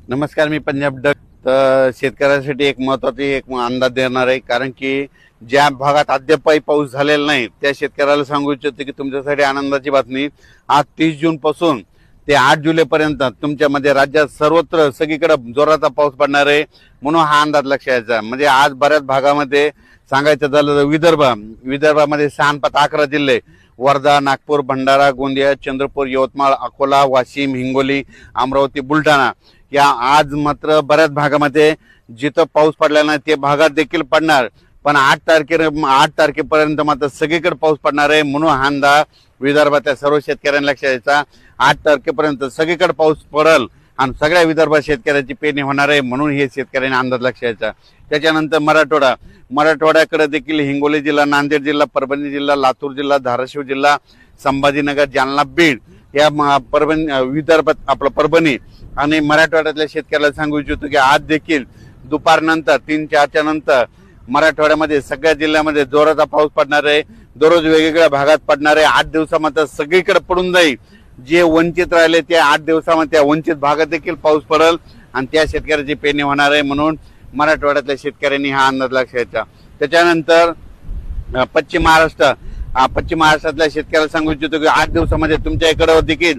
नमस्कार, मी पंजाब डक. तर शेतकऱ्यासाठी एक महत्त्वाची एक अंदाज देणार आहे, कारण की ज्या भागात अद्यापही पाऊस झालेला नाही त्या शेतकऱ्याला सांगू इच्छितो की तुमच्यासाठी आनंदाची बातमी. आज 30 जून पासून ते 8 जुलै पर्यंत तुमच्यामध्ये राज्यात सर्वत्र सगळीकडे जोराचा पाऊस पडणार आहे, म्हणून हा अंदाज लक्षात घ्यायचा. म्हणजे आज बऱ्याच भागामध्ये सांगायचं झालं तर विदर्भामध्ये 11 जिल्हे, वर्धा, नागपूर, भंडारा, गोंदिया, चंद्रपूर, यवतमाळ, अकोला, वाशिम, हिंगोली, अमरावती, बुलढाणा या आज मात्र बऱ्याच भागामध्ये जिथं पाऊस पडला नाही ते भागात देखील पडणार. पण 8 तारखेपर्यंत मात्र सगळीकडे पाऊस पडणार आहे, म्हणून हा अंदाज विदर्भातल्या सर्व शेतकऱ्यांना लक्षात घ्यायचा. 8 तारखेपर्यंत सगळीकडे पाऊस पडेल आणि सगळ्या विदर्भात शेतकऱ्याची पेरणी होणार आहे, म्हणून हे शेतकऱ्यांनी अंदाज लक्षात घ्यायचा. त्याच्यानंतर मराठवाड्याकडे देखील हिंगोली जिल्हा, नांदेड जिल्हा, परभणी जिल्हा, लातूर जिल्हा, धाराशिव जिल्हा, संभाजीनगर, जालना, बीड या विदर्भात परभणी आणि मराठवाड्यातल्या शेतकऱ्याला सांगू इच्छितो की आज देखील दुपारनंतर 3-4च्या नंतर मराठवाड्यामध्ये सगळ्या जिल्ह्यामध्ये जोराचा पाऊस पडणार आहे. दररोज वेगवेगळ्या भागात पडणार आहे. 8 दिवसामध्ये सगळीकडे पडून जाईल. जे वंचित राहिले त्या 8 दिवसामध्ये त्या वंचित भागात देखील पाऊस पडेल आणि त्या शेतकऱ्याची पेरणी होणार आहे, म्हणून मराठवाड्यातल्या शेतकऱ्यांनी हा अंदाज लक्षात घ्यायचा. त्याच्यानंतर पश्चिम महाराष्ट्रातल्या शेतकऱ्याला सांगू इच्छितो की 8 दिवसामध्ये तुमच्या इकडे देखील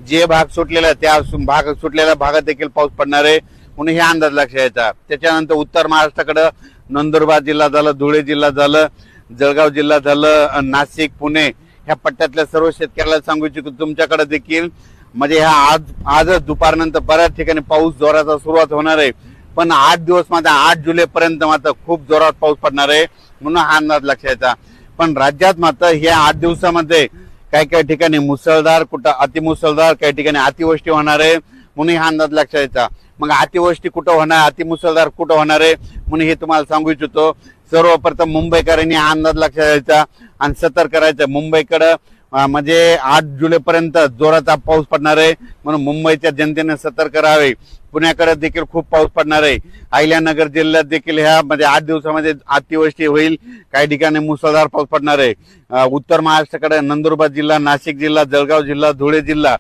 जे भाग सुटलेला त्या सुटलेल्या भागात देखील पाऊस पडणार आहे, म्हणून हे अंदाज लक्षात घ्यायचा. त्याच्यानंतर उत्तर महाराष्ट्राकडे नंदुरबार जिल्हा झालं, धुळे जिल्हा झालं, जळगाव जिल्हा झालं, नाशिक, पुणे ह्या पट्ट्यातल्या सर्व शेतकऱ्याला सांगू इच्छितो तुमच्याकडे देखील म्हणजे आजच दुपारनंतर बऱ्याच ठिकाणी पाऊस जोराचा सुरुवात होणार आहे. पण 8 दिवस मात्र 8 जुलै पर्यंत मात्र खूप जोरात पाऊस पडणार आहे, म्हणून हा अंदाज लक्षात घ्यायचा. पण राज्यात मात्र ह्या 8 दिवसामध्ये काही ठिकाणी मुसळधार, कुठं अतिमुसळधार, काही ठिकाणी अतिवृष्टी होणार आहे, म्हणून हा अंदाज लक्षात घ्यायचा. मग अतिवृष्टी कुठं होणार, अतिमुसळधार कुठं होणार आहे म्हणून हे तुम्हाला सांगू इच्छितो. सर्वप्रथम मुंबईकरांनी हा अंदाज लक्षात घ्यायचा आणि सतर्क करायचं. मुंबईकडं म्हणजे 8 जुलैपर्यंत जोराचा पाऊस पडणार आहे, म्हणून मुंबईच्या जनतेने सतर्क राहावे. पुण्याकडे देखील खूप पाऊस पडणार आहे. अहिल्यानगर जिल्ह्यात देखील ह्या म्हणजे 8 दिवसामध्ये अतिवृष्टी होईल, काही ठिकाणी मुसळधार पाऊस पडणार आहे. उत्तर महाराष्ट्राकडे नंदुरबार जिल्हा, नाशिक जिल्हा, जळगाव जिल्हा, धुळे जिल्हा,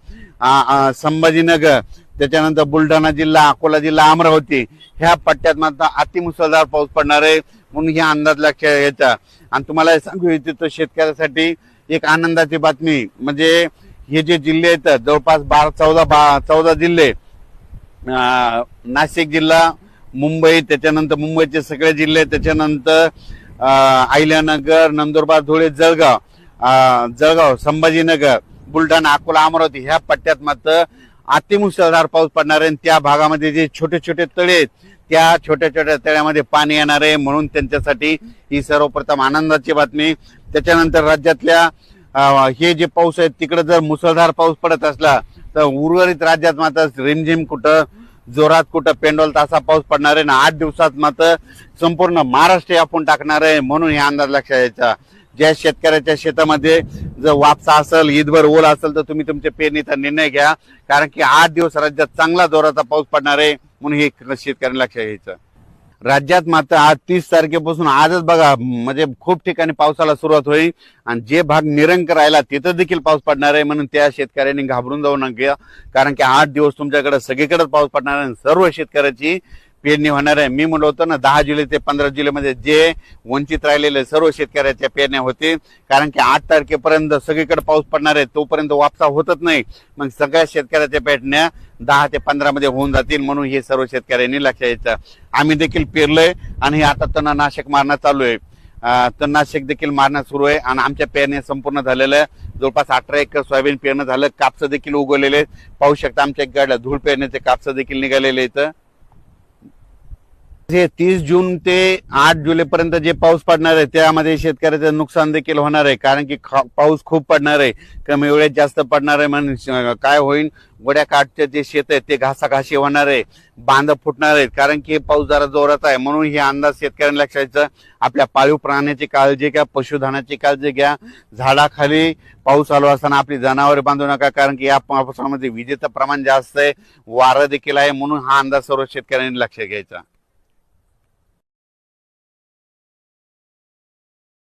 संभाजीनगर, त्याच्यानंतर बुलढाणा जिल्हा, अकोला जिल्हा, अमरावती ह्या पट्ट्यात मात्र अतिमुसळधार पाऊस पडणार आहे, म्हणून हा अंदाज लक्षात घ्यायचा. आणि तुम्हाला सांगू इच्छितो शेतकऱ्यासाठी एक आनंदाची बातमी म्हणजे हे जे जिल्हे आहेत जवळपास 14 जिल्हे, नाशिक जिल्हा, मुंबई, त्याच्यानंतर मुंबईचे सगळे जिल्हे, त्याच्यानंतर अहिल्यानगर, नंदुरबार, धुळे, जळगाव, संभाजीनगर, बुलढाणा, अकोला, अमरावती ह्या पट्ट्यात मात्र अतिमुसळधार पाऊस पडणार आहे. त्या भागामध्ये जे छोटे छोटे तळे आहेत त्या छोट्या छोट्या तळ्यामध्ये पाणी येणार आहे, म्हणून त्यांच्यासाठी ही सर्वप्रथम आनंदाची बातमी. त्याच्यानंतर राज्यातल्या हे जे पाऊस आहे तिकडे जर मुसळधार पाऊस पडत असला तर उर्वरित राज्यात मात्र रिमझिम कुठं, जोरात कुठं, पेंडोल तासा पाऊस पडणार आहे. 8 दिवसात मात्र संपूर्ण महाराष्ट्र आपण टाकणार आहे, म्हणून हे अंदाज लक्षात घ्यायचा. ज्या शेतकऱ्याच्या शेतामध्ये जर वापसा असेल, ईदभर ओल असेल तर तुम्ही तुमच्या पेरणीचा निर्णय घ्या, कारण की 8 दिवस राज्यात चांगला जोराचा पाऊस पडणार आहे, म्हणून हे शेतकऱ्यांना लक्षात घ्यायचं. राज्यात मात्र आज 30 तारखेपासून आजच बघा म्हणजे खूप ठिकाणी पावसाला सुरुवात होईल आणि जे भाग निरंक राहिला तिथं देखील पाऊस पडणार आहे, म्हणून त्या शेतकऱ्यांनी घाबरून जाऊ नका, कारण की 8 दिवस तुमच्याकडे सगळीकडे पाऊस पडणार आहे, सर्व शेतकऱ्याची पेरणी होणार आहे. मी म्हणलो होतो ना 10 जुलै ते 15 जुलैमध्ये जे वंचित राहिलेले सर्व शेतकऱ्याच्या पेरण्या होतील, कारण की 8 तारखेपर्यंत सगळीकडे पाऊस पडणार आहे, तोपर्यंत वापसा होतच नाही. मग सगळ्या शेतकऱ्याच्या पेरण्या 10 ते 15 मध्ये होऊन जातील, म्हणून हे सर्व शेतकऱ्यांनी लक्षात घ्यायचं. आम्ही देखील पेरलोय आणि आता तणनाशक मारणं चालू आहे. तणनाशक देखील मारणं सुरू आहे आणि आमच्या पेरण्या संपूर्ण झालेल्या जवळपास 18 एकर सोयाबीन पेरणं झालं. कापसं देखील उगवलेले पाहू शकता. आमच्या गाड्या धूळ पेरण्याचे कापसं देखील निघालेले इथं. 30 जून ते 8 जुलैपर्यंत जे पाऊस पडणार आहे त्यामध्ये शेतकऱ्याचं नुकसान देखील होणार आहे, कारण की पाऊस खूप पडणार आहे, कमी वेळेत जास्त पडणार आहे. म्हणून काय होईल, गोड्या काठचे जे शेत आहे ते घासाघाशी होणार आहे, बांध फुटणार आहेत, कारण की पाऊस जरा जोरात आहे. म्हणून हे अंदाज शेतकऱ्यांना लक्षात घ्यायचं. आपल्या पाळीव प्राण्याची काळजी घ्या, पशुधनाची काळजी घ्या. झाडाखाली पाऊस चालू असताना आपली जनावरे बांधू नका, कारण की या पावसामध्ये विजेचं प्रमाण जास्त आहे, वारं देखील आहे, म्हणून हा अंदाज सर्व शेतकऱ्यांनी लक्षात घ्यायचा.